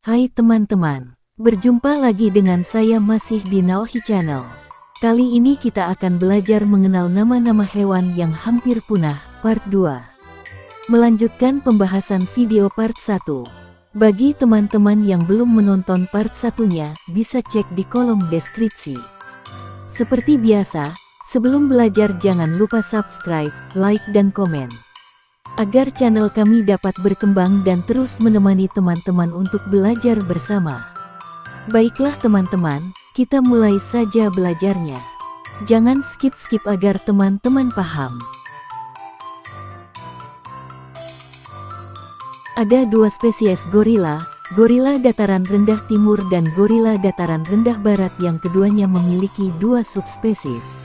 Hai teman-teman, berjumpa lagi dengan saya masih di Naohi Channel. Kali ini kita akan belajar mengenal nama-nama hewan yang hampir punah, part 2. Melanjutkan pembahasan video part 1. Bagi teman-teman yang belum menonton part 1-nya, bisa cek di kolom deskripsi. Seperti biasa, sebelum belajar jangan lupa subscribe, like dan komen, agar channel kami dapat berkembang dan terus menemani teman-teman untuk belajar bersama. Baiklah teman-teman, kita mulai saja belajarnya. Jangan skip-skip agar teman-teman paham. Ada dua spesies gorila, gorila dataran rendah timur dan gorila dataran rendah barat yang keduanya memiliki dua subspesies.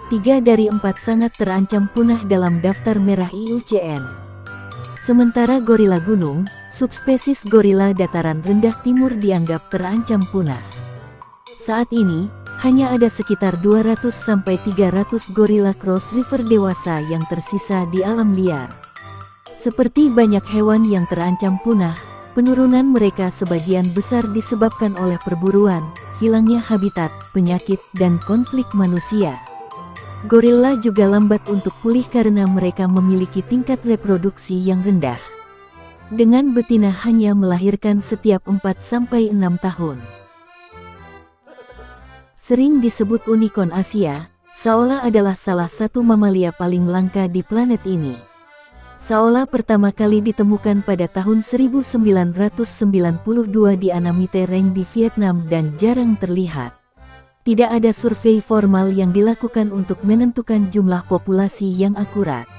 3 dari 4 sangat terancam punah dalam daftar merah IUCN. Sementara gorila gunung, subspesies gorila dataran rendah timur dianggap terancam punah. Saat ini, hanya ada sekitar 200-300 gorila cross river dewasa yang tersisa di alam liar. Seperti banyak hewan yang terancam punah, penurunan mereka sebagian besar disebabkan oleh perburuan, hilangnya habitat, penyakit, dan konflik manusia. Gorila juga lambat untuk pulih karena mereka memiliki tingkat reproduksi yang rendah, dengan betina hanya melahirkan setiap 4-6 tahun. Sering disebut unicorn Asia, Saola adalah salah satu mamalia paling langka di planet ini. Saola pertama kali ditemukan pada tahun 1992 di Annamite Reng di Vietnam dan jarang terlihat. Tidak ada survei formal yang dilakukan untuk menentukan jumlah populasi yang akurat.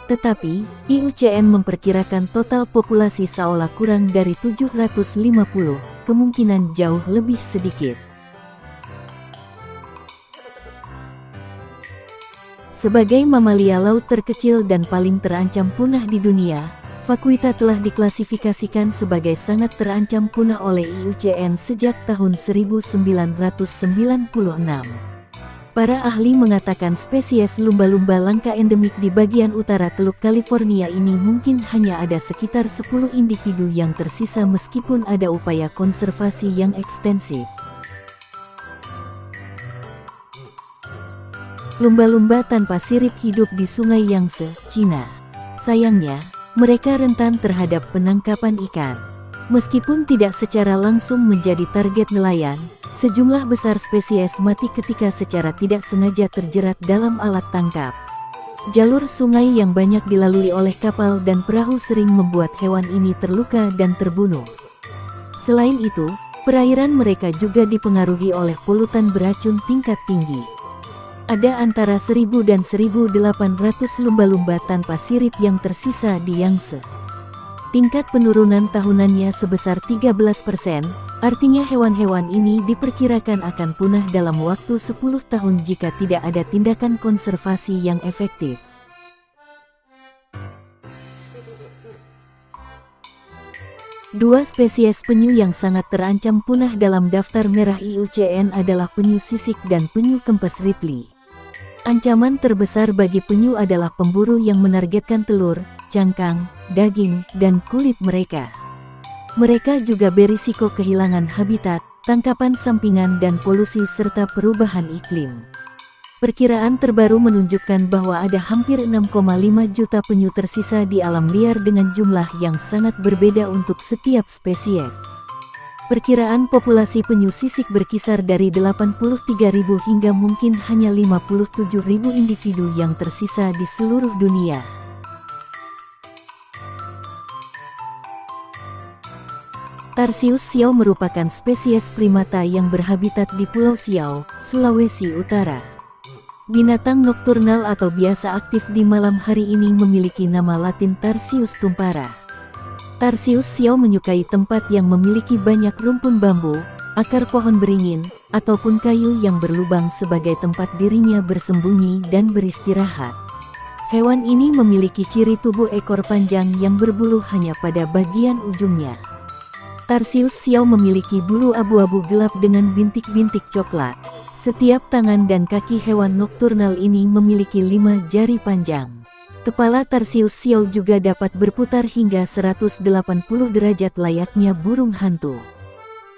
Tetapi, IUCN memperkirakan total populasi Saola kurang dari 750, kemungkinan jauh lebih sedikit. Sebagai mamalia laut terkecil dan paling terancam punah di dunia, vaquita telah diklasifikasikan sebagai sangat terancam punah oleh IUCN sejak tahun 1996. Para ahli mengatakan spesies lumba-lumba langka endemik di bagian utara Teluk California ini mungkin hanya ada sekitar 10 individu yang tersisa meskipun ada upaya konservasi yang ekstensif. Lumba-lumba tanpa sirip hidup di Sungai Yangtze, Cina. Sayangnya, mereka rentan terhadap penangkapan ikan. Meskipun tidak secara langsung menjadi target nelayan, sejumlah besar spesies mati ketika secara tidak sengaja terjerat dalam alat tangkap. Jalur sungai yang banyak dilalui oleh kapal dan perahu sering membuat hewan ini terluka dan terbunuh. Selain itu, perairan mereka juga dipengaruhi oleh polutan beracun tingkat tinggi. Ada antara 1.000 dan 1.800 lumba-lumba tanpa sirip yang tersisa di Yangtze. Tingkat penurunan tahunannya sebesar 13%, artinya hewan-hewan ini diperkirakan akan punah dalam waktu 10 tahun jika tidak ada tindakan konservasi yang efektif. Dua spesies penyu yang sangat terancam punah dalam daftar merah IUCN adalah penyu sisik dan penyu kempes Ridley. Ancaman terbesar bagi penyu adalah pemburu yang menargetkan telur, cangkang, daging, dan kulit mereka. Mereka juga berisiko kehilangan habitat, tangkapan sampingan dan polusi serta perubahan iklim. Perkiraan terbaru menunjukkan bahwa ada hampir 6,5 juta penyu tersisa di alam liar dengan jumlah yang sangat berbeda untuk setiap spesies. Perkiraan populasi penyu sisik berkisar dari 83.000 hingga mungkin hanya 57.000 individu yang tersisa di seluruh dunia. Tarsius siau merupakan spesies primata yang berhabitat di Pulau Siau, Sulawesi Utara. Binatang nokturnal atau biasa aktif di malam hari ini memiliki nama latin Tarsius tumpara. Tarsius siau menyukai tempat yang memiliki banyak rumpun bambu, akar pohon beringin, ataupun kayu yang berlubang sebagai tempat dirinya bersembunyi dan beristirahat. Hewan ini memiliki ciri tubuh ekor panjang yang berbulu hanya pada bagian ujungnya. Tarsius siau memiliki bulu abu-abu gelap dengan bintik-bintik coklat. Setiap tangan dan kaki hewan nokturnal ini memiliki 5 jari panjang. Kepala Tarsius xiao juga dapat berputar hingga 180 derajat layaknya burung hantu.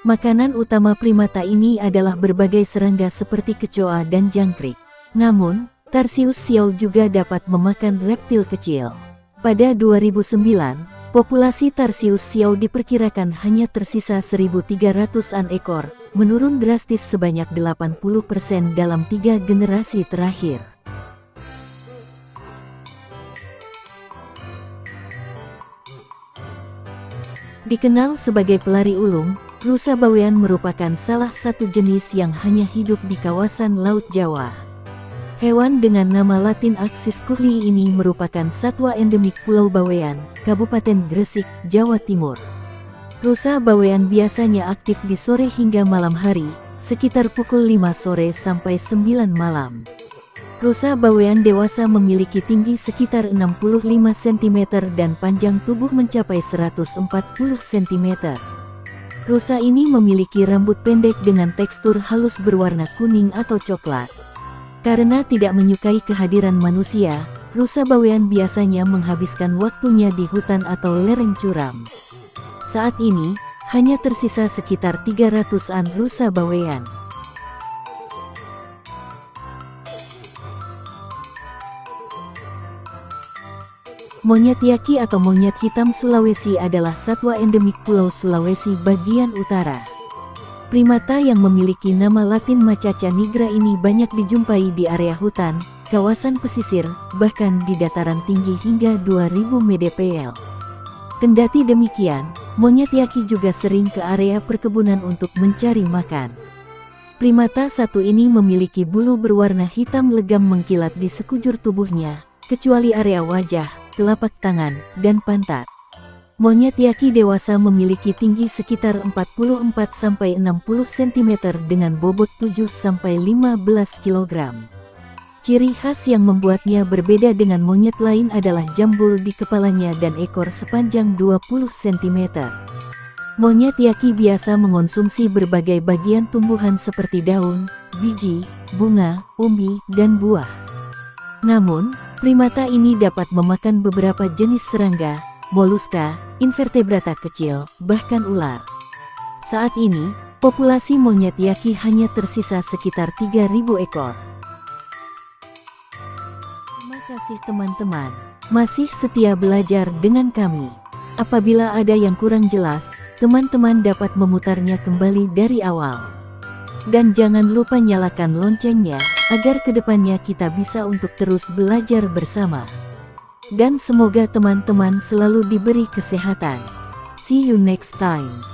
Makanan utama primata ini adalah berbagai serangga seperti kecoa dan jangkrik. Namun, Tarsius xiao juga dapat memakan reptil kecil. Pada 2009, populasi Tarsius xiao diperkirakan hanya tersisa 1.300-an ekor, menurun drastis sebanyak 80% dalam 3 generasi terakhir. Dikenal sebagai pelari ulung, rusa bawean merupakan salah satu jenis yang hanya hidup di kawasan Laut Jawa. Hewan dengan nama latin Axis curlii ini merupakan satwa endemik Pulau Bawean, Kabupaten Gresik, Jawa Timur. Rusa bawean biasanya aktif di sore hingga malam hari, sekitar pukul 5 sore sampai 9 malam. Rusa bawean dewasa memiliki tinggi sekitar 65 cm dan panjang tubuh mencapai 140 cm. Rusa ini memiliki rambut pendek dengan tekstur halus berwarna kuning atau coklat. Karena tidak menyukai kehadiran manusia, rusa bawean biasanya menghabiskan waktunya di hutan atau lereng curam. Saat ini, hanya tersisa sekitar 300-an rusa bawean. Monyet yaki atau monyet hitam Sulawesi adalah satwa endemik Pulau Sulawesi bagian utara. Primata yang memiliki nama latin Macaca nigra ini banyak dijumpai di area hutan, kawasan pesisir, bahkan di dataran tinggi hingga 2000 mdpl. Kendati demikian, monyet yaki juga sering ke area perkebunan untuk mencari makan. Primata satu ini memiliki bulu berwarna hitam legam mengkilat di sekujur tubuhnya, kecuali area wajah, telapak tangan, dan pantat. Monyet yaki dewasa memiliki tinggi sekitar 44-60 cm dengan bobot 7-15 kg. Ciri khas yang membuatnya berbeda dengan monyet lain adalah jambul di kepalanya dan ekor sepanjang 20 cm. Monyet yaki biasa mengonsumsi berbagai bagian tumbuhan seperti daun, biji, bunga, umbi, dan buah. Namun, primata ini dapat memakan beberapa jenis serangga, moluska, invertebrata kecil, bahkan ular. Saat ini, populasi monyet yaki hanya tersisa sekitar 3.000 ekor. Terima kasih teman-teman, masih setia belajar dengan kami. Apabila ada yang kurang jelas, teman-teman dapat memutarnya kembali dari awal. Dan jangan lupa nyalakan loncengnya, agar kedepannya kita bisa untuk terus belajar bersama. Dan semoga teman-teman selalu diberi kesehatan. See you next time.